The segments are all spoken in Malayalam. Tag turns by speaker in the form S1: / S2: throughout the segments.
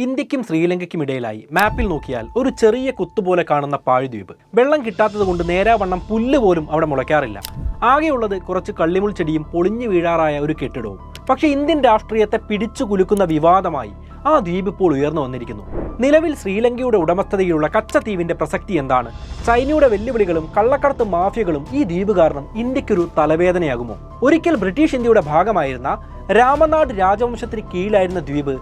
S1: ഇന്ത്യക്കും ശ്രീലങ്കയ്ക്കും ഇടയിലായി മാപ്പിൽ നോക്കിയാൽ ഒരു ചെറിയ കുത്തുപോലെ കാണുന്ന പാഴ്ദ്വീപ്. വെള്ളം കിട്ടാത്തത് കൊണ്ട് നേരാവണ്ണം പുല്ല് പോലും അവിടെ മുളയ്ക്കാറില്ല. ആകെയുള്ളത് കുറച്ച് കള്ളിമുൾ ചെടിയും പൊളിഞ്ഞു വീഴാറായ ഒരു കെട്ടിടവും. പക്ഷേ ഇന്ത്യൻ രാഷ്ട്രീയത്തെ പിടിച്ചു കുലുക്കുന്ന വിവാദമായി ആ ദ്വീപ് ഇപ്പോൾ ഉയർന്നു വന്നിരിക്കുന്നു. നിലവിൽ ശ്രീലങ്കയുടെ ഉടമസ്ഥതയിലുള്ള കച്ചദ്വീപിന്റെ പ്രസക്തി എന്താണ്? ചൈനയുടെ വെല്ലുവിളികളും കള്ളക്കടത്ത് മാഫിയകളും ഈ ദ്വീപ് കാരണം ഇന്ത്യക്കൊരു തലവേദനയാകുമോ? ഒരിക്കൽ ബ്രിട്ടീഷ് ഇന്ത്യയുടെ ഭാഗമായിരുന്ന രാമനാട് രാജവംശത്തിന് കീഴിലായിരുന്ന ദ്വീപ്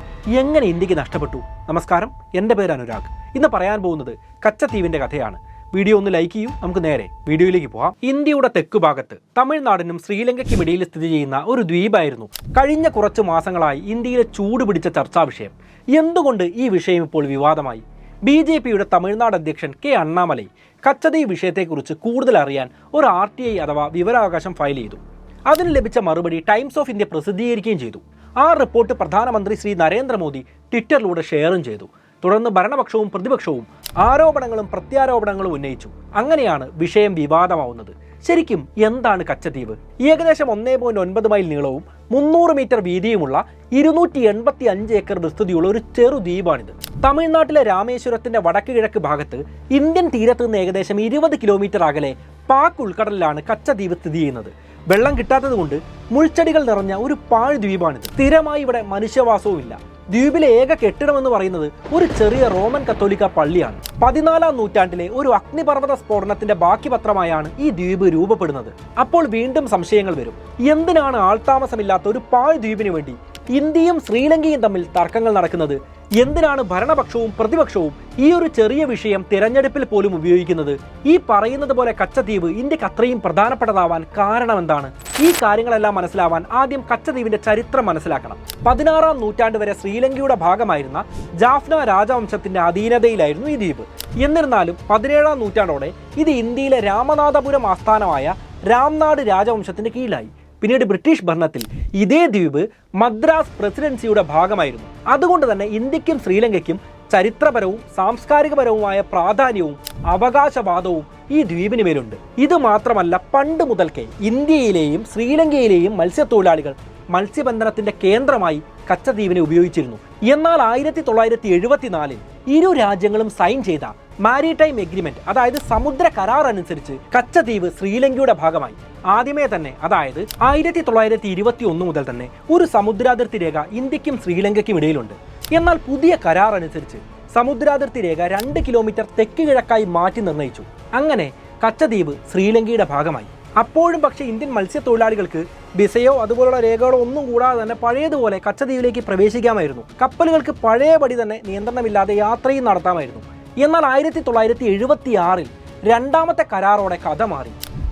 S1: എങ്ങനെ ഇന്ത്യക്ക് നഷ്ടപ്പെട്ടു? നമസ്കാരം, എൻ്റെ പേര് അനുരാഗ്. ഇന്ന് പറയാൻ പോകുന്നത് കച്ചദ്വീപിന്റെ കഥയാണ്. വീഡിയോ ഒന്ന് ലൈക്ക് ചെയ്യൂ, നമുക്ക് നേരെ വീഡിയോയിലേക്ക് പോകാം. ഇന്ത്യയുടെ തെക്കു ഭാഗത്ത് തമിഴ്നാടിനും ശ്രീലങ്കയ്ക്കും ഇടയിൽ സ്ഥിതി ചെയ്യുന്ന ഒരു ദ്വീപായിരുന്നു കഴിഞ്ഞ കുറച്ച് മാസങ്ങളായി ഇന്ത്യയിലെ ചൂട് പിടിച്ച ചർച്ചാ വിഷയം. എന്തുകൊണ്ട് ഈ വിഷയം ഇപ്പോൾ വിവാദമായി? BJPയുടെ തമിഴ്നാട് അധ്യക്ഷൻ കെ അണ്ണാമലൈ കച്ചദ്വീപ് വിഷയത്തെക്കുറിച്ച് കൂടുതൽ അറിയാൻ ഒരു RTI അഥവാ വിവരാവകാശം ഫയൽ ചെയ്തു. അതിന് ലഭിച്ച മറുപടി ടൈംസ് ഓഫ് ഇന്ത്യ പ്രസിദ്ധീകരിക്കുകയും ചെയ്തു. ആ റിപ്പോർട്ട് പ്രധാനമന്ത്രി ശ്രീ നരേന്ദ്രമോദി ട്വിറ്ററിലൂടെ ഷെയറും ചെയ്തു. തുടർന്ന് ഭരണപക്ഷവും പ്രതിപക്ഷവും ആരോപണങ്ങളും പ്രത്യാരോപണങ്ങളും ഉന്നയിച്ചു. അങ്ങനെയാണ് വിഷയം വിവാദമാവുന്നത്. ശരിക്കും എന്താണ് കച്ചദ്വീപ്? ഏകദേശം 1.9 മൈൽ നീളവും 300 മീറ്റർ വീതിയുമുള്ള 285 ഏക്കർ വിസ്തൃതിയുള്ള ഒരു ചെറു ദ്വീപാണിത്. തമിഴ്നാട്ടിലെ രാമേശ്വരത്തിന്റെ വടക്ക് കിഴക്ക് ഭാഗത്ത് ഇന്ത്യൻ തീരത്ത് നിന്ന് ഏകദേശം 20 കിലോമീറ്റർ അകലെ പാക് ഉൾക്കടലിലാണ് കച്ചദ്വീപ് സ്ഥിതി ചെയ്യുന്നത്. വെള്ളം കിട്ടാത്തത് കൊണ്ട് മുൾച്ചെടികൾ നിറഞ്ഞ ഒരു പാഴ്ദ്വീപാണിത്. സ്ഥിരമായി ഇവിടെ മനുഷ്യവാസവുമില്ല. ദ്വീപിലെ ഏക കെട്ടിടമെന്ന് പറയുന്നത് ഒരു ചെറിയ റോമൻ കത്തോലിക്ക പള്ളിയാണ്. 14ാം നൂറ്റാണ്ടിലെ ഒരു അഗ്നിപർവ്വത സ്ഫോടനത്തിന്റെ ബാക്കി പത്രമായാണ് ഈ ദ്വീപ് രൂപപ്പെടുന്നത്. അപ്പോൾ വീണ്ടും സംശയങ്ങൾ വരും. എന്തിനാണ് ആൾതാമസമില്ലാത്ത ഒരു പാഴ്ദ്വീപിന് വേണ്ടി ഇന്ത്യയും ശ്രീലങ്കയും തമ്മിൽ തർക്കങ്ങൾ നടക്കുന്നത്? എന്തിനാണ് ഭരണപക്ഷവും പ്രതിപക്ഷവും ഈ ഒരു ചെറിയ വിഷയം തിരഞ്ഞെടുപ്പിൽ പോലും ഉപയോഗിക്കുന്നത്? ഈ പറയുന്നത് പോലെ കച്ചദ്വീപ് ഇന്ത്യക്ക് അത്രയും പ്രധാനപ്പെട്ടതാവാൻ കാരണം എന്താണ്? ഈ കാര്യങ്ങളെല്ലാം മനസ്സിലാവാൻ ആദ്യം കച്ചദ്വീപിന്റെ ചരിത്രം മനസ്സിലാക്കണം. 16ാം നൂറ്റാണ്ട് വരെ ശ്രീലങ്കയുടെ ഭാഗമായിരുന്ന ജാഫ്ന രാജവംശത്തിന്റെ അധീനതയിലായിരുന്നു ഈ ദ്വീപ്. എന്നിരുന്നാലും 17ാം നൂറ്റാണ്ടോടെ ഇത് ഇന്ത്യയിലെ രാമനാഥപുരം ആസ്ഥാനമായ രാംനാട് രാജവംശത്തിന്റെ കീഴിലായി. പിന്നീട് ബ്രിട്ടീഷ് ഭരണത്തിൽ ഇതേ ദ്വീപ് മദ്രാസ് പ്രസിഡൻസിയുടെ ഭാഗമായിരുന്നു. അതുകൊണ്ട് തന്നെ ഇന്ത്യക്കും ശ്രീലങ്കയ്ക്കും ചരിത്രപരവും സാംസ്കാരികപരവുമായ പ്രാധാന്യവും അവകാശവാദവും ഈ ദ്വീപിന് മേലുണ്ട്. ഇത് മാത്രമല്ല, പണ്ട് മുതൽക്കേ ഇന്ത്യയിലെയും ശ്രീലങ്കയിലെയും മത്സ്യത്തൊഴിലാളികൾ മത്സ്യബന്ധനത്തിന്റെ കേന്ദ്രമായി കച്ചദ്വീപിനെ ഉപയോഗിച്ചിരുന്നു. എന്നാൽ 1974 ഇരു രാജ്യങ്ങളും സൈൻ ചെയ്ത മാരിടൈം എഗ്രിമെന്റ്, അതായത് സമുദ്ര കരാർ അനുസരിച്ച് കച്ചദ്വീപ് ശ്രീലങ്കയുടെ ഭാഗമായി. ആദ്യമേ തന്നെ, അതായത് 1921 മുതൽ തന്നെ ഒരു സമുദ്രാതിർത്തി രേഖ ഇന്ത്യക്കും ശ്രീലങ്കയ്ക്കും ഇടയിലുണ്ട്. എന്നാൽ പുതിയ കരാർ അനുസരിച്ച് സമുദ്രാതിർത്തി രേഖ 2 കിലോമീറ്റർ തെക്ക് കിഴക്കായി മാറ്റി നിർണയിച്ചു. അങ്ങനെ കച്ചദ്വീപ് ശ്രീലങ്കയുടെ ഭാഗമായി. അപ്പോഴും പക്ഷേ ഇന്ത്യൻ മത്സ്യത്തൊഴിലാളികൾക്ക് വിസയോ അതുപോലുള്ള രേഖകളോ ഒന്നും കൂടാതെ തന്നെ പഴയതുപോലെ കച്ചദ്വീപിലേക്ക് പ്രവേശിക്കാമായിരുന്നു. കപ്പലുകൾക്ക് പഴയപടി തന്നെ നിയന്ത്രണമില്ലാതെ യാത്രയും നടത്താമായിരുന്നു. എന്നാൽ 1976 രണ്ടാമത്തെ കരാറോടെ കഥ മാറി.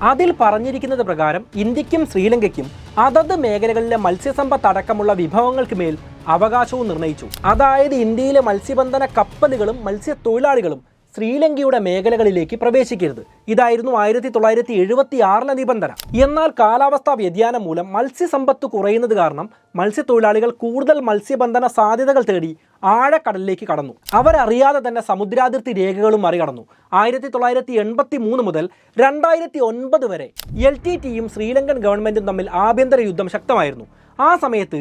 S1: അതിൽ പറഞ്ഞിരിക്കുന്നത് പ്രകാരം ഇന്ത്യക്കും ശ്രീലങ്കയ്ക്കും അതത് മേഖലകളിലെ മത്സ്യസമ്പത്ത് അടക്കമുള്ള വിഭവങ്ങൾക്ക് മേൽ അവകാശവും നിർണയിച്ചു. അതായത് ഇന്ത്യയിലെ മത്സ്യബന്ധന കപ്പലുകളും മത്സ്യത്തൊഴിലാളികളും ശ്രീലങ്കയുടെ മേഖലകളിലേക്ക് പ്രവേശിക്കരുത്. ഇതായിരുന്നു 1976 നിബന്ധന. എന്നാൽ കാലാവസ്ഥാ വ്യതിയാനം മൂലം മത്സ്യസമ്പത്ത് കുറയുന്നത് കാരണം മത്സ്യത്തൊഴിലാളികൾ കൂടുതൽ മത്സ്യബന്ധന സാധ്യതകൾ തേടി ആഴക്കടലിലേക്ക് കടന്നു. അവരറിയാതെ തന്നെ സമുദ്രാതിർത്തി രേഖകളും മറികടന്നു. 1983 മുതൽ 2009 വരെ LTTയും ശ്രീലങ്കൻ ഗവൺമെന്റും തമ്മിൽ ആഭ്യന്തര യുദ്ധം ശക്തമായിരുന്നു. ആ സമയത്ത്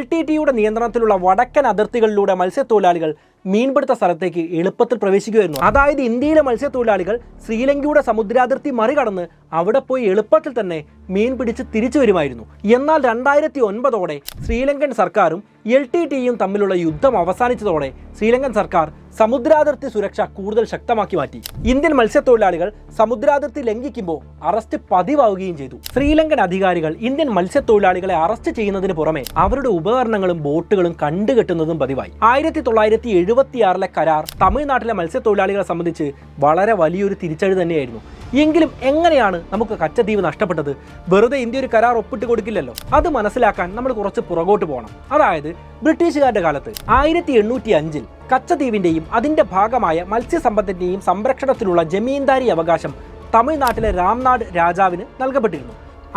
S1: LTTയുടെ നിയന്ത്രണത്തിലുള്ള വടക്കൻ അതിർത്തികളിലൂടെ മത്സ്യത്തൊഴിലാളികൾ മീൻപിടുത്ത സ്ഥലത്തേക്ക് എളുപ്പത്തിൽ പ്രവേശിക്കുമായിരുന്നു. അതായത് ഇന്ത്യയിലെ മത്സ്യത്തൊഴിലാളികൾ ശ്രീലങ്കയുടെ സമുദ്രാതിർത്തി മറികടന്ന് അവിടെ പോയി എളുപ്പത്തിൽ തന്നെ മീൻ പിടിച്ച് തിരിച്ചു വരുമായിരുന്നു. എന്നാൽ 2009 ശ്രീലങ്കൻ സർക്കാരും LTTയും തമ്മിലുള്ള യുദ്ധം അവസാനിച്ചതോടെ ശ്രീലങ്കൻ സർക്കാർ സമുദ്രാതിർത്തി സുരക്ഷ കൂടുതൽ ശക്തമാക്കി മാറ്റി. ഇന്ത്യൻ മത്സ്യത്തൊഴിലാളികൾ സമുദ്രാതിർത്തി ലംഘിക്കുമ്പോൾ അറസ്റ്റ് പതിവാവുകയും ചെയ്തു. ശ്രീലങ്കൻ അധികാരികൾ ഇന്ത്യൻ മത്സ്യത്തൊഴിലാളികളെ അറസ്റ്റ് ചെയ്യുന്നതിന് പുറമെ അവരുടെ ഉപകരണങ്ങളും ബോട്ടുകളും കണ്ടുകെട്ടുന്നതും പതിവായി. 1976 കരാർ തമിഴ്നാട്ടിലെ മത്സ്യത്തൊഴിലാളികളെ സംബന്ധിച്ച് വളരെ വലിയൊരു തിരിച്ചടി തന്നെയായിരുന്നു. എങ്കിലും എങ്ങനെയാണ് നമുക്ക് കച്ചദ്വീപ് നഷ്ടപ്പെട്ടത്? വെറുതെ ഇന്ത്യ ഒരു കരാർ ഒപ്പിട്ട് കൊടുക്കില്ലല്ലോ. അത് മനസ്സിലാക്കാൻ നമ്മൾ കുറച്ച് പുറകോട്ട് പോകണം. അതായത് ബ്രിട്ടീഷുകാരുടെ കാലത്ത് 1805 കച്ചദ്വീപിന്റെയും അതിന്റെ ഭാഗമായ മത്സ്യസമ്പത്തിന്റെയും സംരക്ഷണത്തിലുള്ള ജമീന്ദാരി അവകാശം തമിഴ്നാട്ടിലെ രാംനാട് രാജാവിന് നൽകപ്പെട്ടിരുന്നു.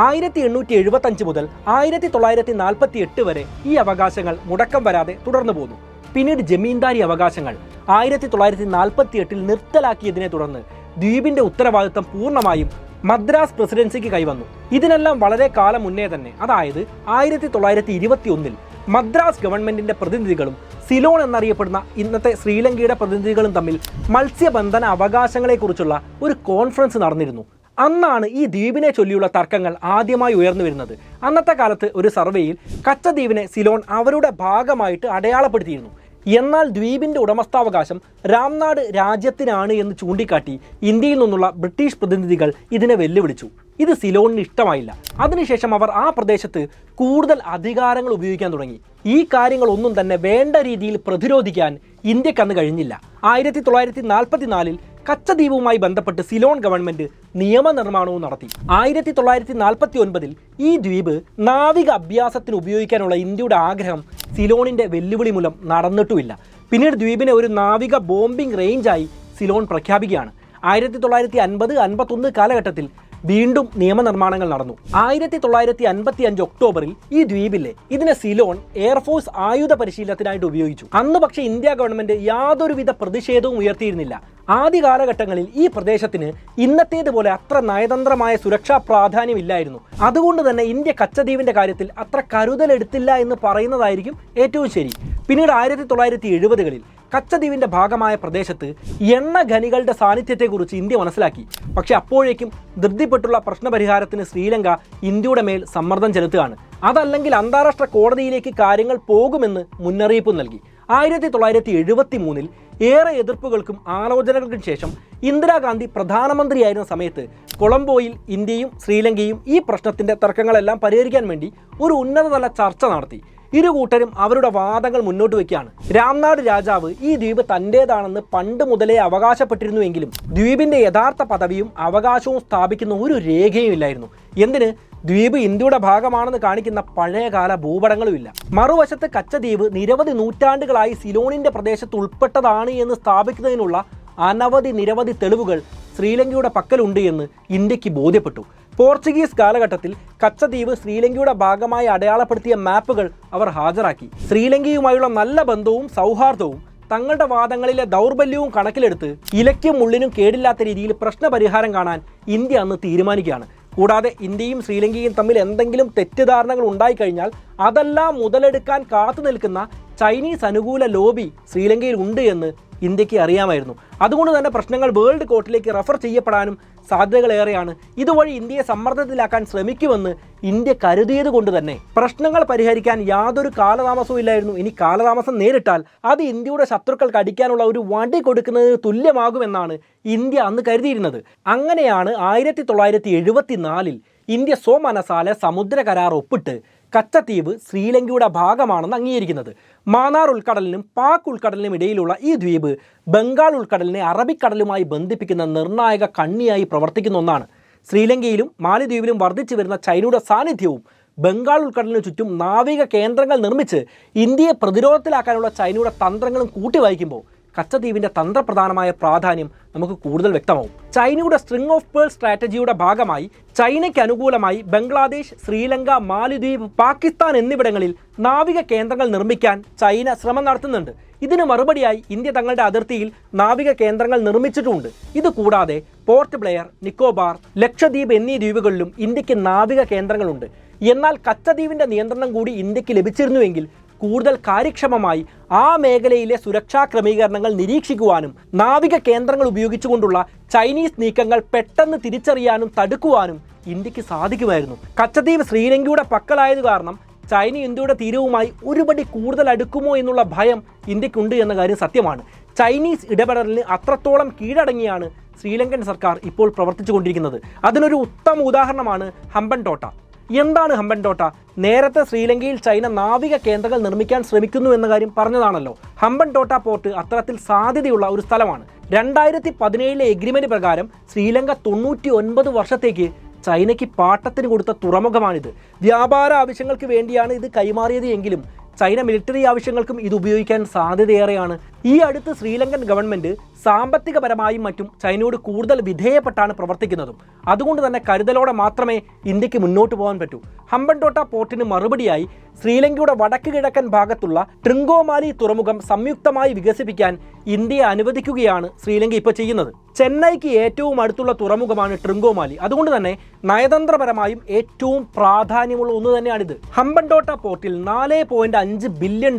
S1: 1875 മുതൽ 1948 വരെ ഈ അവകാശങ്ങൾ മുടക്കം വരാതെ തുടർന്നു പോന്നു. പിന്നീട് ജമീന്ദാരി അവകാശങ്ങൾ 1948 നിർത്തലാക്കിയതിനെ തുടർന്ന് ദ്വീപിന്റെ ഉത്തരവാദിത്തം പൂർണ്ണമായും മദ്രാസ് പ്രസിഡൻസിക്ക് കൈവന്നു. ഇതിനെല്ലാം വളരെ കാലം മുന്നേ തന്നെ, അതായത് 1921 മദ്രാസ് ഗവൺമെന്റിന്റെ പ്രതിനിധികളും സിലോൺ എന്നറിയപ്പെടുന്ന ഇന്നത്തെ ശ്രീലങ്കയുടെ പ്രതിനിധികളും തമ്മിൽ മത്സ്യബന്ധന അവകാശങ്ങളെക്കുറിച്ചുള്ള ഒരു കോൺഫറൻസ് നടന്നിരുന്നു. അന്നാണ് ഈ ദ്വീപിനെ ചൊല്ലിയുള്ള തർക്കങ്ങൾ ആദ്യമായി ഉയർന്നു വരുന്നത്. അന്നത്തെ കാലത്ത് ഒരു സർവേയിൽ കച്ചദ്വീപിനെ സിലോൺ അവരുടെ ഭാഗമായിട്ട് അടയാളപ്പെടുത്തിയിരുന്നു. എന്നാൽ ദ്വീപിന്റെ ഉടമസ്ഥാവകാശം രാംനാട് രാജ്യത്തിനാണ് എന്ന് ചൂണ്ടിക്കാട്ടി ഇന്ത്യയിൽ നിന്നുള്ള ബ്രിട്ടീഷ് പ്രതിനിധികൾ ഇതിനെ വെല്ലുവിളിച്ചു. ഇത് സിലോണിന് ഇഷ്ടമായില്ല. അതിനുശേഷം അവർ ആ പ്രദേശത്ത് കൂടുതൽ അധികാരങ്ങൾ ഉപയോഗിക്കാൻ തുടങ്ങി. ഈ കാര്യങ്ങളൊന്നും തന്നെ വേണ്ട രീതിയിൽ പ്രതിരോധിക്കാൻ ഇന്ത്യക്കന്ന് കഴിഞ്ഞില്ല. 1944 കച്ചദ്വീപുമായി ബന്ധപ്പെട്ട് സിലോൺ ഗവൺമെന്റ് നിയമനിർമ്മാണവും നടത്തി. 1949 ഈ ദ്വീപ് നാവിക അഭ്യാസത്തിന് ഉപയോഗിക്കാനുള്ള ഇന്ത്യയുടെ ആഗ്രഹം സിലോണിന്റെ വെല്ലുവിളി മൂലം നടന്നിട്ടുമില്ല. പിന്നീട് ദ്വീപിനെ ഒരു നാവിക ബോംബിംഗ് റേഞ്ചായി സിലോൺ പ്രഖ്യാപിക്കുകയാണ്. 1950-51 കാലഘട്ടത്തിൽ വീണ്ടും നിയമനിർമ്മാണങ്ങൾ നടന്നു. 1955 ഒക്ടോബറിൽ ഈ ദ്വീപിലെ ഇതിനെ സിലോൺ എയർഫോഴ്സ് ആയുധ പരിശീലനത്തിനായിട്ട് ഉപയോഗിച്ചു. അന്ന് പക്ഷേ ഇന്ത്യ ഗവൺമെന്റ് യാതൊരുവിധ പ്രതിഷേധവും ഉയർത്തിയിരുന്നില്ല. ആദ്യ കാലഘട്ടങ്ങളിൽ ഈ പ്രദേശത്തിന് ഇന്നത്തേതുപോലെ അത്ര നയതന്ത്രമായ സുരക്ഷാ പ്രാധാന്യമില്ലായിരുന്നു. അതുകൊണ്ട് തന്നെ ഇന്ത്യ കച്ചദ്വീപിന്റെ കാര്യത്തിൽ അത്ര കരുതലെടുത്തില്ല എന്ന് പറയുന്നതായിരിക്കും ഏറ്റവും ശരി. പിന്നീട് 1970-കളിൽ കച്ചദ്വീപിന്റെ ഭാഗമായ പ്രദേശത്ത് എണ്ണ ഖനികളുടെ സാന്നിധ്യത്തെക്കുറിച്ച് ഇന്ത്യ മനസ്സിലാക്കി. പക്ഷെ അപ്പോഴേക്കും ധൃതിപ്പെട്ടുള്ള പ്രശ്നപരിഹാരത്തിന് ശ്രീലങ്ക ഇന്ത്യയുടെ മേൽ സമ്മർദ്ദം ചെലുത്തുകയാണ്. അതല്ലെങ്കിൽ അന്താരാഷ്ട്ര കോടതിയിലേക്ക് കാര്യങ്ങൾ പോകുമെന്ന് മുന്നറിയിപ്പ് നൽകി. 1973 ഏറെ എതിർപ്പുകൾക്കും ആലോചനകൾക്കും ശേഷം ഇന്ദിരാഗാന്ധി പ്രധാനമന്ത്രിയായിരുന്ന സമയത്ത് കൊളംബോയിൽ ഇന്ത്യയും ശ്രീലങ്കയും ഈ പ്രശ്നത്തിന്റെ തർക്കങ്ങളെല്ലാം പരിഹരിക്കാൻ വേണ്ടി ഒരു ഉന്നതതല ചർച്ച നടത്തി. ഇരു കൂട്ടരും അവരുടെ വാദങ്ങൾ മുന്നോട്ട് വയ്ക്കുകയാണ്. രാംനാട് രാജാവ് ഈ ദ്വീപ് തൻ്റേതാണെന്ന് പണ്ട് മുതലേ അവകാശപ്പെട്ടിരുന്നുവെങ്കിലും ദ്വീപിന്റെ യഥാർത്ഥ പദവിയും അവകാശവും സ്ഥാപിക്കുന്ന ഒരു രേഖയും ഇല്ലായിരുന്നു. എന്തിന്? ദ്വീപ് ഇന്ത്യയുടെ ഭാഗമാണെന്ന് കാണിക്കുന്ന പഴയകാല ഭൂപടങ്ങളുമില്ല. മറുവശത്ത് കച്ചദ്വീപ് നിരവധി നൂറ്റാണ്ടുകളായി സിലോണിന്റെ പ്രദേശത്ത് ഉൾപ്പെട്ടതാണ് എന്ന് സ്ഥാപിക്കുന്നതിനുള്ള നിരവധി തെളിവുകൾ ശ്രീലങ്കയുടെ പക്കലുണ്ട് എന്ന് ഇന്ത്യക്ക് ബോധ്യപ്പെട്ടു. പോർച്ചുഗീസ് കാലഘട്ടത്തിൽ കച്ചദ്വീപ് ശ്രീലങ്കയുടെ ഭാഗമായി അടയാളപ്പെടുത്തിയ മാപ്പുകൾ അവർ ഹാജരാക്കി. ശ്രീലങ്കയുമായുള്ള നല്ല ബന്ധവും സൗഹാർദ്ദവും തങ്ങളുടെ വാദങ്ങളിലെ ദൗർബല്യവും കണക്കിലെടുത്ത് ഇലയ്ക്കും മുള്ളിനും കേടില്ലാത്ത രീതിയിൽ പ്രശ്നപരിഹാരം കാണാൻ ഇന്ത്യ അന്ന് തീരുമാനിക്കുകയാണ്. കൂടാതെ ഇന്ത്യയും ശ്രീലങ്കയും തമ്മിൽ എന്തെങ്കിലും തെറ്റിദ്ധാരണകൾ ഉണ്ടായിക്കഴിഞ്ഞാൽ അതെല്ലാം മുതലെടുക്കാൻ കാത്തു നിൽക്കുന്ന ചൈനീസ് അനുകൂല ലോബി ശ്രീലങ്കയിൽ ഉണ്ട് എന്ന് ഇന്ത്യക്ക് അറിയാമായിരുന്നു. അതുകൊണ്ട് തന്നെ പ്രശ്നങ്ങൾ വേൾഡ് കോർട്ടിലേക്ക് റെഫർ ചെയ്യപ്പെടാനും സാധ്യതകളേറെയാണ്. ഇതുവഴി ഇന്ത്യയെ സമ്മർദ്ദത്തിലാക്കാൻ ശ്രമിക്കുമെന്ന് ഇന്ത്യ കരുതിയത് കൊണ്ട് തന്നെ പ്രശ്നങ്ങൾ പരിഹരിക്കാൻ യാതൊരു കാലതാമസവും ഇല്ലായിരുന്നു. ഇനി കാലതാമസം നേരിട്ടാൽ അത് ഇന്ത്യയുടെ ശത്രുക്കൾക്ക് അടിക്കാനുള്ള ഒരു വടി കൊടുക്കുന്നതിന് തുല്യമാകുമെന്നാണ് ഇന്ത്യ അന്ന് കരുതിയിരുന്നത്. അങ്ങനെയാണ് 1974 ഇന്ത്യ സ്വമനസാലെ സമുദ്ര കരാർ ഒപ്പിട്ട് കച്ചദ്വീപ് ശ്രീലങ്കയുടെ ഭാഗമാണെന്ന് അംഗീകരിക്കുന്നത്. മാന്നാർ ഉൾക്കടലിനും പാക് ഉൾക്കടലിനും ഇടയിലുള്ള ഈ ദ്വീപ് ബംഗാൾ ഉൾക്കടലിനെ അറബിക്കടലുമായി ബന്ധിപ്പിക്കുന്ന നിർണായക കണ്ണിയായി പ്രവർത്തിക്കുന്ന ഒന്നാണ്. ശ്രീലങ്കയിലും മാലിദ്വീപിലും വർദ്ധിച്ചു വരുന്ന ചൈനയുടെ സാന്നിധ്യവും ബംഗാൾ ഉൾക്കടലിന് ചുറ്റും നാവിക കേന്ദ്രങ്ങൾ നിർമ്മിച്ച് ഇന്ത്യയെ പ്രതിരോധത്തിലാക്കാനുള്ള ചൈനയുടെ തന്ത്രങ്ങളും കൂട്ടിവായിക്കുമ്പോൾ കച്ചദ്വീപിന്റെ തന്ത്രപ്രധാനമായ പ്രാധാന്യം നമുക്ക് കൂടുതൽ വ്യക്തമാവും. ചൈനയുടെ സ്ട്രിംഗ് ഓഫ് പേൾ സ്ട്രാറ്റജിയുടെ ഭാഗമായി ചൈനയ്ക്ക് അനുകൂലമായി ബംഗ്ലാദേശ്, ശ്രീലങ്ക, മാലിദ്വീപ്, പാകിസ്ഥാൻ എന്നിവിടങ്ങളിൽ നാവിക കേന്ദ്രങ്ങൾ നിർമ്മിക്കാൻ ചൈന ശ്രമം നടത്തുന്നുണ്ട്. ഇതിന് മറുപടിയായി ഇന്ത്യ തങ്ങളുടെ അതിർത്തിയിൽ നാവിക കേന്ദ്രങ്ങൾ നിർമ്മിച്ചിട്ടുമുണ്ട്. ഇതുകൂടാതെ പോർട്ട് ബ്ലെയർ, നിക്കോബാർ, ലക്ഷദ്വീപ് എന്നീ ദ്വീപുകളിലും ഇന്ത്യക്ക് നാവിക കേന്ദ്രങ്ങളുണ്ട്. എന്നാൽ കച്ചദ്വീപിന്റെ നിയന്ത്രണം കൂടി ഇന്ത്യക്ക് ലഭിച്ചിരുന്നുവെങ്കിൽ കൂടുതൽ കാര്യക്ഷമമായി ആ മേഖലയിലെ സുരക്ഷാ ക്രമീകരണങ്ങൾ നിരീക്ഷിക്കുവാനും നാവിക കേന്ദ്രങ്ങൾ ഉപയോഗിച്ചുകൊണ്ടുള്ള ചൈനീസ് നീക്കങ്ങൾ പെട്ടെന്ന് തിരിച്ചറിയാനും തടുക്കുവാനും ഇന്ത്യക്ക് സാധിക്കുമായിരുന്നു. കച്ചദ്വീപ് ശ്രീലങ്കയുടെ പക്കലായത് കാരണം ചൈന ഇന്ത്യയുടെ തീരവുമായി ഒരുപടി കൂടുതൽ അടുക്കുമോ എന്നുള്ള ഭയം ഇന്ത്യക്കുണ്ട് എന്ന കാര്യം സത്യമാണ്. ചൈനീസ് ഇടപെടലിന് അത്രത്തോളം കീഴടങ്ങിയാണ് ശ്രീലങ്കൻ സർക്കാർ ഇപ്പോൾ പ്രവർത്തിച്ചുകൊണ്ടിരിക്കുന്നത്. അതിനൊരു ഉത്തമ ഉദാഹരണമാണ് ഹമ്പൻടോട്ട. എന്താണ് ഹമ്പൻടോട്ട? നേരത്തെ ശ്രീലങ്കയിൽ ചൈന നാവിക കേന്ദ്രങ്ങൾ നിർമ്മിക്കാൻ ശ്രമിക്കുന്നു എന്ന കാര്യം പറഞ്ഞതാണല്ലോ. ഹമ്പൻടോട്ട പോർട്ട് അത്തരത്തിൽ സാധ്യതയുള്ള ഒരു സ്ഥലമാണ്. 2017 എഗ്രിമെന്റ് പ്രകാരം ശ്രീലങ്ക 99 വർഷത്തേക്ക് ചൈനയ്ക്ക് പാട്ടത്തിന് കൊടുത്ത തുറമുഖമാണിത്. വ്യാപാര ആവശ്യങ്ങൾക്ക് വേണ്ടിയാണ് ഇത് കൈമാറിയത് എങ്കിലും ചൈന മിലിറ്ററി ആവശ്യങ്ങൾക്കും ഇത് ഉപയോഗിക്കാൻ സാധ്യതയേറെയാണ്. ഈ അടുത്ത് ശ്രീലങ്കൻ ഗവൺമെന്റ് സാമ്പത്തികപരമായും മറ്റും ചൈനയോട് കൂടുതൽ വിധേയപ്പെട്ടാണ് പ്രവർത്തിക്കുന്നതും. അതുകൊണ്ട് തന്നെ കരുതലോടെ മാത്രമേ ഇന്ത്യക്ക് മുന്നോട്ട് പോകാൻ പറ്റൂ. ഹമ്പൻടോട്ട പോർട്ടിന് മറുപടിയായി ശ്രീലങ്കയുടെ വടക്ക് കിഴക്കൻ ഭാഗത്തുള്ള ട്രിങ്കോമാലി തുറമുഖം സംയുക്തമായി വികസിപ്പിക്കാൻ ഇന്ത്യയെ അനുവദിക്കുകയാണ് ശ്രീലങ്ക ഇപ്പോൾ ചെയ്യുന്നത്. ചെന്നൈക്ക് ഏറ്റവും അടുത്തുള്ള തുറമുഖമാണ് ട്രിങ്കോമാലി. അതുകൊണ്ട് തന്നെ നയതന്ത്രപരമായും ഏറ്റവും പ്രാധാന്യമുള്ള ഒന്ന് തന്നെയാണിത്. ഹമ്പൻടോട്ട പോർട്ടിൽ $4.5 ബില്യൺ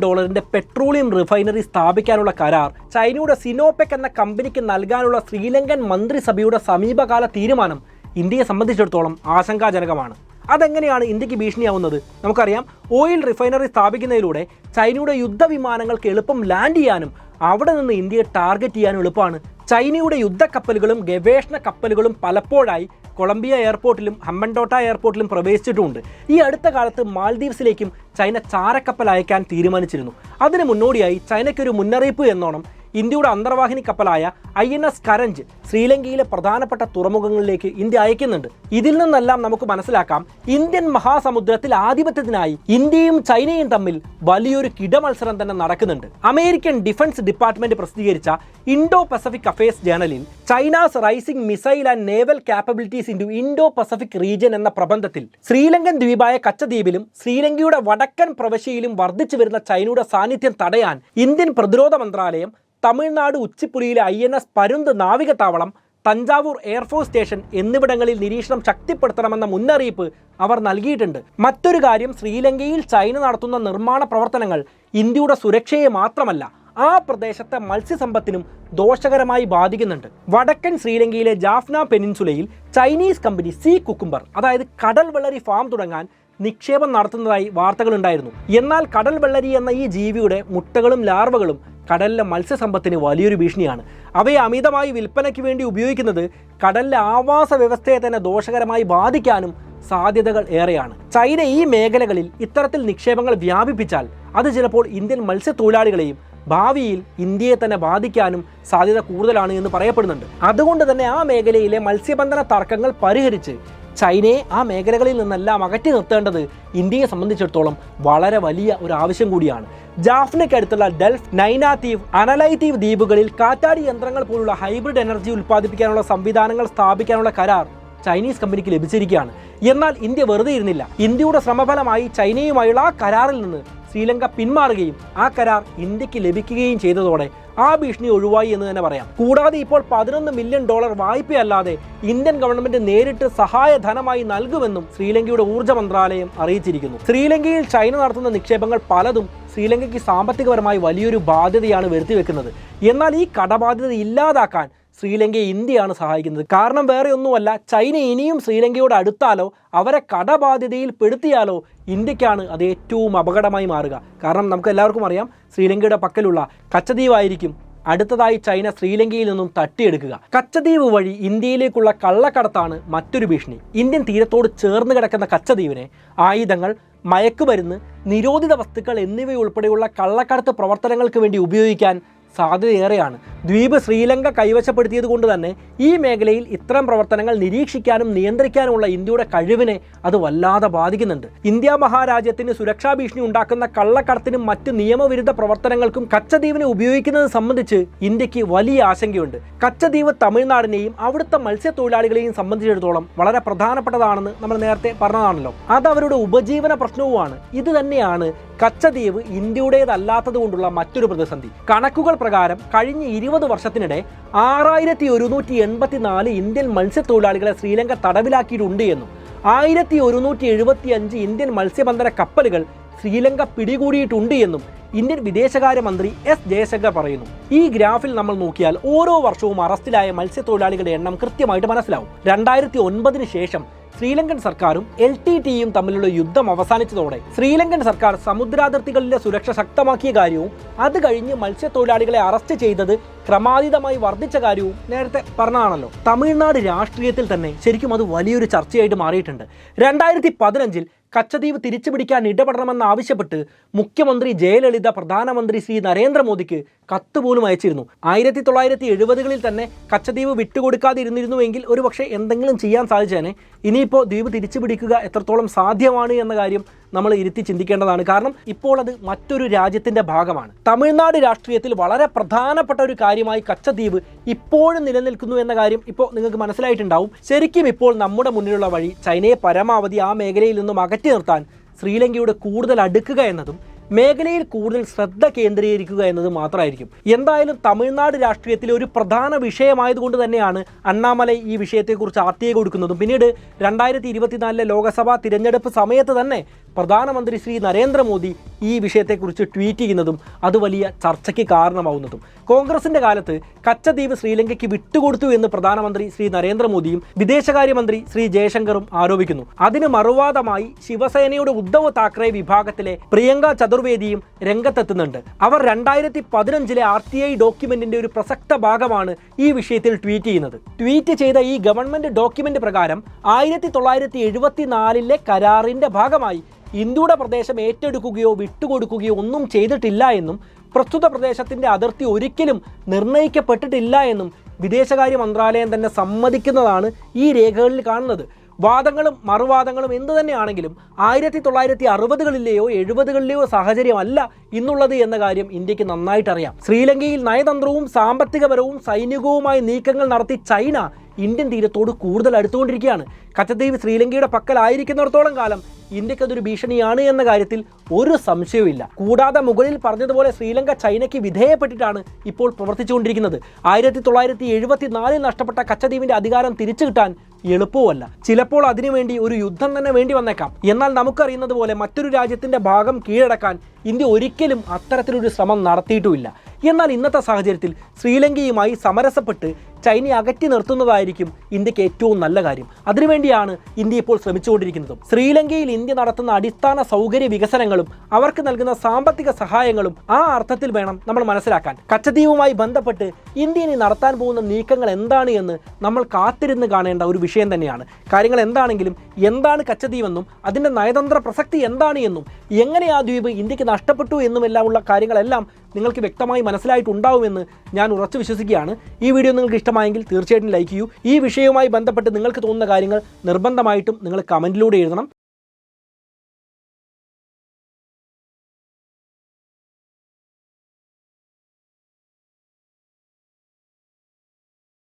S1: പെട്രോളിയം റിഫൈനറി സ്ഥാപിക്കാനുള്ള കരാർ ചൈനയുടെ സിനോപെക് എന്ന കമ്പനിക്ക് നൽകാനുള്ള ശ്രീലങ്കൻ മന്ത്രിസഭയുടെ സമീപകാല തീരുമാനം ഇന്ത്യയെ സംബന്ധിച്ചിടത്തോളം ആശങ്കാജനകമാണ്. അതെങ്ങനെയാണ് ഇന്ത്യക്ക് ഭീഷണിയാവുന്നത്? നമുക്കറിയാം, ഓയിൽ റിഫൈനറി സ്ഥാപിക്കുന്നതിലൂടെ ചൈനയുടെ യുദ്ധവിമാനങ്ങൾക്ക് എളുപ്പം ലാൻഡ് ചെയ്യാനും അവിടെ നിന്ന് ഇന്ത്യയെ ടാർഗറ്റ് ചെയ്യാനും എളുപ്പമാണ്. ചൈനയുടെ യുദ്ധക്കപ്പലുകളും ഗവേഷണ കപ്പലുകളും പലപ്പോഴായി കൊളംബിയ എയർപോർട്ടിലും ഹമ്പൻടോട്ട എയർപോർട്ടിലും പ്രവേശിച്ചിട്ടുമുണ്ട്. ഈ അടുത്ത കാലത്ത് മാൽദീവ്സിലേക്കും ചൈന ചാരക്കപ്പൽ അയക്കാൻ തീരുമാനിച്ചിരുന്നു. അതിന് മുന്നോടിയായി ചൈനയ്ക്കൊരു മുന്നറിയിപ്പ് എന്നോണം ഇന്ത്യയുടെ അന്തർവാഹിനി കപ്പലായ INS കരഞ്ച് ശ്രീലങ്കയിലെ പ്രധാനപ്പെട്ട തുറമുഖങ്ങളിലേക്ക് ഇന്ത്യ അയക്കുന്നുണ്ട്. ഇതിൽ നിന്നെല്ലാം നമുക്ക് മനസ്സിലാക്കാം, ഇന്ത്യൻ മഹാസമുദ്രത്തിൽ ആധിപത്യത്തിനായി ഇന്ത്യയും ചൈനയും തമ്മിൽ വലിയൊരു കിടമത്സരം തന്നെ നടക്കുന്നുണ്ട്. അമേരിക്കൻ ഡിഫൻസ് ഡിപ്പാർട്ട്മെന്റ് പ്രസിദ്ധീകരിച്ച ഇൻഡോ പസഫിക് അഫയേഴ്സ് ജേണലിൽ China's rising missile and naval capabilities in Indo Pacific region എന്ന പ്രബന്ധത്തിൽ ശ്രീലങ്കൻ ദ്വീപായ കച്ചദ്വീപിലും ശ്രീലങ്കയുടെ വടക്കൻ പ്രവിശ്യയിലും വർദ്ധിച്ചു വരുന്ന ചൈനയുടെ സാന്നിധ്യം തടയാൻ ഇന്ത്യൻ പ്രതിരോധ മന്ത്രാലയം തമിഴ്നാട് ഉച്ചിപ്പുലിയിലെ INS പരുന്ത് നാവികത്താവളം, തഞ്ചാവൂർ എയർഫോഴ്സ് സ്റ്റേഷൻ എന്നിവിടങ്ങളിൽ നിരീക്ഷണം ശക്തിപ്പെടുത്തണമെന്ന മുന്നറിയിപ്പ് അവർ നൽകിയിട്ടുണ്ട്. മറ്റൊരു കാര്യം, ശ്രീലങ്കയിൽ ചൈന നടത്തുന്ന നിർമ്മാണ പ്രവർത്തനങ്ങൾ ഇന്ത്യയുടെ സുരക്ഷയെ മാത്രമല്ല ആ പ്രദേശത്തെ മത്സ്യസമ്പത്തിനും ദോഷകരമായി ബാധിക്കുന്നുണ്ട്. വടക്കൻ ശ്രീലങ്കയിലെ ജാഫ്ന പെനിൻസുലയിൽ ചൈനീസ് കമ്പനി സീ കുക്കുംബർ, അതായത് കടൽ വെള്ളരി ഫാം തുടങ്ങാൻ നിക്ഷേപം നടത്തുന്നതായി വാർത്തകളുണ്ടായിരുന്നു. എന്നാൽ കടൽ വെള്ളരി എന്ന ഈ ജീവിയുടെ മുട്ടകളും ലാർവകളും കടലിലെ മത്സ്യസമ്പത്തിന് വലിയൊരു ഭീഷണിയാണ്. അവയെ അമിതമായി വിൽപ്പനയ്ക്ക് വേണ്ടി ഉപയോഗിക്കുന്നത് കടലിലെ ആവാസ വ്യവസ്ഥയെ തന്നെ ദോഷകരമായി ബാധിക്കാനും സാധ്യതകൾ ഏറെയാണ്. ചൈന ഈ മേഖലകളിൽ ഇത്തരത്തിൽ നിക്ഷേപങ്ങൾ വ്യാപിപ്പിച്ചാൽ അത് ചിലപ്പോൾ ഇന്ത്യൻ മത്സ്യത്തൊഴിലാളികളെയും ഭാവിയിൽ ഇന്ത്യയെ തന്നെ ബാധിക്കാനും സാധ്യത കൂടുതലാണ് എന്ന് പറയപ്പെടുന്നുണ്ട്. അതുകൊണ്ട് തന്നെ ആ മേഖലയിലെ മത്സ്യബന്ധന തർക്കങ്ങൾ പരിഹരിച്ച് ചൈനയെ ആ മേഖലകളിൽ നിന്നെല്ലാം അകറ്റി നിർത്തേണ്ടത് ഇന്ത്യയെ സംബന്ധിച്ചിടത്തോളം വളരെ വലിയ ഒരു ആവശ്യം കൂടിയാണ്. ജാഫ്നയ്ക്കടുത്തുള്ള ഡെൽഫ്, നൈനാതീവ്, അനലൈതീവ് ദ്വീപുകളിൽ കാറ്റാടി യന്ത്രങ്ങൾ പോലുള്ള ഹൈബ്രിഡ് എനർജി ഉൽപ്പാദിപ്പിക്കാനുള്ള സംവിധാനങ്ങൾ സ്ഥാപിക്കാനുള്ള കരാർ ചൈനീസ് കമ്പനിക്ക് ലഭിച്ചിരിക്കുകയാണ്. എന്നാൽ ഇന്ത്യ വെറുതെ ഇരുന്നില്ല. ഇന്ത്യയുടെ ശ്രമഫലമായി ചൈനയുമായുള്ള ആ കരാറിൽ നിന്ന് ശ്രീലങ്ക പിന്മാറുകയും ആ കരാർ ഇന്ത്യക്ക് ലഭിക്കുകയും ചെയ്തതോടെ ആ ഭീഷണി ഒഴിവായി എന്ന് തന്നെ പറയാം. കൂടാതെ ഇപ്പോൾ $11 മില്യൺ വായ്പയല്ലാതെ ഇന്ത്യൻ ഗവൺമെന്റ് നേരിട്ട് സഹായധനമായി നൽകുമെന്നും ശ്രീലങ്കയുടെ ഊർജ്ജ മന്ത്രാലയം അറിയിച്ചിരിക്കുന്നു. ശ്രീലങ്കയിൽ ചൈന നടത്തുന്ന നിക്ഷേപങ്ങൾ പലതും ശ്രീലങ്കയ്ക്ക് സാമ്പത്തികപരമായി വലിയൊരു ബാധ്യതയാണ് വരുത്തിവെക്കുന്നത്. എന്നാൽ ഈ കടബാധ്യത ഇല്ലാതാക്കാൻ ശ്രീലങ്കയെ ഇന്ത്യയാണ് സഹായിക്കുന്നത്. കാരണം വേറെ ഒന്നുമല്ല, ചൈന ഇനിയും ശ്രീലങ്കയോട് അടുത്താലോ അവരെ കടബാധ്യതയിൽ പെടുത്തിയാലോ ഇന്ത്യക്കാണ് അത് ഏറ്റവും അപകടമായി മാറുക. കാരണം നമുക്ക് എല്ലാവർക്കും അറിയാം, ശ്രീലങ്കയുടെ പക്കലുള്ള കച്ചദ്വീപായിരിക്കും അടുത്തതായി ചൈന ശ്രീലങ്കയിൽ നിന്നും തട്ടിയെടുക്കുക. കച്ചദ്വീപ് വഴി ഇന്ത്യയിലേക്കുള്ള കള്ളക്കടത്താണ് മറ്റൊരു ഭീഷണി. ഇന്ത്യൻ തീരത്തോട് ചേർന്ന് കിടക്കുന്ന കച്ചദ്വീപിനെ ആയുധങ്ങൾ, മയക്കുമരുന്ന്, നിരോധിത വസ്തുക്കൾ എന്നിവയുൾപ്പെടെയുള്ള കള്ളക്കടത്ത് പ്രവർത്തനങ്ങൾക്ക് വേണ്ടി ഉപയോഗിക്കാൻ സാധ്യതയേറെയാണ്. ദ്വീപ് ശ്രീലങ്ക കൈവശപ്പെടുത്തിയത് കൊണ്ട് തന്നെ ഈ മേഖലയിൽ ഇത്തരം പ്രവർത്തനങ്ങൾ നിരീക്ഷിക്കാനും നിയന്ത്രിക്കാനുമുള്ള ഇന്ത്യയുടെ കഴിവിനെ അത് വല്ലാതെ ബാധിക്കുന്നുണ്ട്. ഇന്ത്യ മഹാരാജ്യത്തിന് സുരക്ഷാ ഭീഷണി ഉണ്ടാക്കുന്ന കള്ളക്കടത്തിനും മറ്റ് നിയമവിരുദ്ധ പ്രവർത്തനങ്ങൾക്കും കച്ചദ്വീപിനെ ഉപയോഗിക്കുന്നത് സംബന്ധിച്ച് ഇന്ത്യക്ക് വലിയ ആശങ്കയുണ്ട്. കച്ചദ്വീപ് തമിഴ്നാടിനെയും അവിടുത്തെ മത്സ്യത്തൊഴിലാളികളെയും സംബന്ധിച്ചിടത്തോളം വളരെ പ്രധാനപ്പെട്ടതാണെന്ന് നമ്മൾ നേരത്തെ പറഞ്ഞതാണല്ലോ. അത് അവരുടെ ഉപജീവന പ്രശ്നവുമാണ്. ഇത് തന്നെയാണ് കച്ചദ്വീപ് ഇന്ത്യയുടേതല്ലാത്തത് കൊണ്ടുള്ള മറ്റൊരു പ്രതിസന്ധി. കണക്കുകൾ പ്രകാരം കഴിഞ്ഞ 20 വർഷത്തിനിടെ 6184 ഇന്ത്യൻ മത്സ്യത്തൊഴിലാളികളെ ശ്രീലങ്ക തടവിലാക്കിയിട്ടുണ്ട് എന്നും 1175 ഇന്ത്യൻ മത്സ്യബന്ധന കപ്പലുകൾ ശ്രീലങ്ക പിടികൂടിയിട്ടുണ്ട് എന്നും ഇന്ത്യൻ വിദേശകാര്യമന്ത്രി S ജയശങ്കർ പറയുന്നു. ഈ ഗ്രാഫിൽ നമ്മൾ നോക്കിയാൽ ഓരോ വർഷവും അറസ്റ്റിലായ മത്സ്യത്തൊഴിലാളികളുടെ എണ്ണം കൃത്യമായിട്ട് മനസ്സിലാവും. 2009 ശേഷം ശ്രീലങ്കൻ സർക്കാരും LTTയും തമ്മിലുള്ള യുദ്ധം അവസാനിച്ചതോടെ ശ്രീലങ്കൻ സർക്കാർ സമുദ്രാതിർത്തികളിലെ സുരക്ഷ ശക്തമാക്കിയ കാര്യവും അത് കഴിഞ്ഞ് മത്സ്യത്തൊഴിലാളികളെ അറസ്റ്റ് ചെയ്തത് ക്രമാതീതമായി വർദ്ധിച്ച കാര്യവും നേരത്തെ പറഞ്ഞതാണല്ലോ. തമിഴ്നാട് രാഷ്ട്രീയത്തിൽ തന്നെ ശരിക്കും അത് വലിയൊരു ചർച്ചയായിട്ട് മാറിയിട്ടുണ്ട്. 2015 കച്ചദ്വീപ് തിരിച്ചുപിടിക്കാൻ ഇടപെടണമെന്ന് ആവശ്യപ്പെട്ട് മുഖ്യമന്ത്രി ജയലളിത പ്രധാനമന്ത്രി ശ്രീ നരേന്ദ്രമോദിക്ക് കത്ത് പോലും അയച്ചിരുന്നു. 1970-കളിൽ തന്നെ കച്ചദ്വീപ് വിട്ടുകൊടുക്കാതിരുന്നിരുന്നുവെങ്കിൽ ഒരു പക്ഷേ എന്തെങ്കിലും ചെയ്യാൻ സാധിച്ചേനെ. ഇനിയിപ്പോൾ ദ്വീപ് തിരിച്ചു പിടിക്കുക എത്രത്തോളം സാധ്യമാണ് എന്ന കാര്യം നമ്മൾ ഇരുത്തി ചിന്തിക്കേണ്ടതാണ്. കാരണം ഇപ്പോൾ അത് മറ്റൊരു രാജ്യത്തിൻ്റെ ഭാഗമാണ്. തമിഴ്നാട് രാഷ്ട്രീയത്തിൽ വളരെ പ്രധാനപ്പെട്ട ഒരു കാര്യമായി കച്ചദ്വീപ് ഇപ്പോഴും നിലനിൽക്കുന്നു എന്ന കാര്യം ഇപ്പോൾ നിങ്ങൾക്ക് മനസ്സിലായിട്ടുണ്ടാവും. ശരിക്കും ഇപ്പോൾ നമ്മുടെ മുന്നിലുള്ള വഴി ചൈനയെ പരമാവധി ആ മേഖലയിൽ നിന്നും അകറ്റി നിർത്താൻ ശ്രീലങ്കയോട് കൂടുതൽ അടുക്കുക എന്നതും മേഖലയിൽ കൂടുതൽ ശ്രദ്ധ കേന്ദ്രീകരിക്കുക എന്നത് മാത്രമായിരിക്കും. എന്തായാലും തമിഴ്നാട് രാഷ്ട്രീയത്തിലെ ഒരു പ്രധാന വിഷയമായതുകൊണ്ട് തന്നെയാണ് അണ്ണാമലൈ ഈ വിഷയത്തെക്കുറിച്ച് ആർട്ടിഐ കൊടുക്കുന്നതും പിന്നീട് 2024 ലോക്സഭാ തിരഞ്ഞെടുപ്പ് സമയത്ത് തന്നെ പ്രധാനമന്ത്രി ശ്രീ നരേന്ദ്രമോദി ഈ വിഷയത്തെക്കുറിച്ച് ട്വീറ്റ് ചെയ്യുന്നതും അത് വലിയ ചർച്ചയ്ക്ക് കാരണമാവുന്നതും. കോൺഗ്രസിന്റെ കാലത്ത് കച്ചദ്വീപ് ശ്രീലങ്കയ്ക്ക് വിട്ടുകൊടുത്തു എന്ന് പ്രധാനമന്ത്രി ശ്രീ നരേന്ദ്രമോദിയും വിദേശകാര്യമന്ത്രി ശ്രീ ജയശങ്കറും ആരോപിക്കുന്നു. അതിന് മറുവാദമായി ശിവസേനയുടെ ഉദ്ധവ് താക്കറെ വിഭാഗത്തിലെ പ്രിയങ്ക ചതുർവേദിയും രംഗത്തെത്തുന്നുണ്ട്. അവർ 2015 RTI ഡോക്യുമെന്റിന്റെ ഒരു പ്രസക്ത ഭാഗമാണ് ഈ വിഷയത്തിൽ ട്വീറ്റ് ചെയ്യുന്നത്. ട്വീറ്റ് ചെയ്ത ഈ ഗവൺമെന്റ് ഡോക്യുമെന്റ് പ്രകാരം 1974 കരാറിന്റെ ഭാഗമായി ഇന്ത്യയുടെ പ്രദേശം ഏറ്റെടുക്കുകയോ വിട്ടുകൊടുക്കുകയോ ഒന്നും ചെയ്തിട്ടില്ല എന്നും പ്രസ്തുത പ്രദേശത്തിൻ്റെ അതിർത്തി ഒരിക്കലും നിർണ്ണയിക്കപ്പെട്ടിട്ടില്ല എന്നും വിദേശകാര്യ മന്ത്രാലയം തന്നെ സമ്മതിക്കുന്നതാണ് ഈ രേഖകളിൽ കാണുന്നത്. വാദങ്ങളും മറുവാദങ്ങളും എന്തു തന്നെയാണെങ്കിലും 1960-കളിലെയോ 70-കളിലെയോ സാഹചര്യമല്ല ഇന്നുള്ളത് എന്ന കാര്യം ഇന്ത്യക്ക് നന്നായിട്ടറിയാം. ശ്രീലങ്കയിൽ നയതന്ത്രവും സാമ്പത്തികപരവും സൈനികവുമായ നീക്കങ്ങൾ നടത്തി ചൈന ഇന്ത്യൻ തീരത്തോട് കൂടുതൽ അടുത്തുകൊണ്ടിരിക്കുകയാണ്. കച്ചദ്വീപ് ശ്രീലങ്കയുടെ പക്കലായിരിക്കുന്നിടത്തോളം കാലം ഇന്ത്യക്കതൊരു ഭീഷണിയാണ് എന്ന കാര്യത്തിൽ ഒരു സംശയവുമില്ല. കൂടാതെ മുകളിൽ പറഞ്ഞതുപോലെ ശ്രീലങ്ക ചൈനയ്ക്ക് വിധേയപ്പെട്ടിട്ടാണ് ഇപ്പോൾ പ്രവർത്തിച്ചുകൊണ്ടിരിക്കുന്നത്. 1974 നഷ്ടപ്പെട്ട കച്ചദ്വീപിന്റെ അധികാരം തിരിച്ചു കിട്ടാൻ എളുപ്പവുമല്ല. ചിലപ്പോൾ അതിനുവേണ്ടി ഒരു യുദ്ധം തന്നെ വേണ്ടി വന്നേക്കാം. എന്നാൽ നമുക്കറിയുന്നത് പോലെ മറ്റൊരു രാജ്യത്തിന്റെ ഭാഗം കീഴടക്കാൻ ഇന്ത്യ ഒരിക്കലും അത്തരത്തിലൊരു ശ്രമം നടത്തിയിട്ടുമില്ല. എന്നാൽ ഇന്നത്തെ സാഹചര്യത്തിൽ ശ്രീലങ്കയുമായി സമരസപ്പെട്ട് ചൈനയെ അകറ്റി നിർത്തുന്നതായിരിക്കും ഇന്ത്യക്ക് ഏറ്റവും നല്ല കാര്യം. അതിനുവേണ്ടിയാണ് ഇന്ത്യ ഇപ്പോൾ ശ്രമിച്ചുകൊണ്ടിരിക്കുന്നത്. ശ്രീലങ്കയിൽ ഇന്ത്യ നടത്തുന്ന അടിസ്ഥാന സൗകര്യ വികസനങ്ങളും അവർക്ക് നൽകുന്ന സാമ്പത്തിക സഹായങ്ങളും ആ അർത്ഥത്തിൽ വേണം നമ്മൾ മനസ്സിലാക്കാൻ. കച്ചദ്വീപുമായി ബന്ധപ്പെട്ട് ഇന്ത്യ ഇനി നടത്താൻ പോകുന്ന നീക്കങ്ങൾ എന്താണ് എന്ന് നമ്മൾ കാത്തിരുന്ന് കാണേണ്ട ഒരു വിഷയം തന്നെയാണ്. കാര്യങ്ങൾ എന്താണെങ്കിലും എന്താണ് കച്ചദ്വീപെന്നും അതിൻ്റെ നയതന്ത്ര പ്രസക്തി എന്താണ് എന്നും എങ്ങനെ ആ ദ്വീപ് ഇന്ത്യക്ക് നഷ്ടപ്പെട്ടു എന്നുമെല്ലാമുള്ള കാര്യങ്ങളെല്ലാം നിങ്ങൾക്ക് വ്യക്തമായി മനസ്സിലായിട്ടുണ്ടാവുമെന്ന് ഞാൻ ഉറച്ചു വിശ്വസിക്കുകയാണ്. ഈ വീഡിയോ നിങ്ങൾക്ക് ഇഷ്ടമായെങ്കിൽ തീർച്ചയായിട്ടും ലൈക്ക് ചെയ്യൂ. ഈ വിഷയവുമായി ബന്ധപ്പെട്ട് നിങ്ങൾക്ക് തോന്നുന്ന കാര്യങ്ങൾ നിർബന്ധമായിട്ടും നിങ്ങൾ കമൻറ്റിലൂടെ എഴുതണം.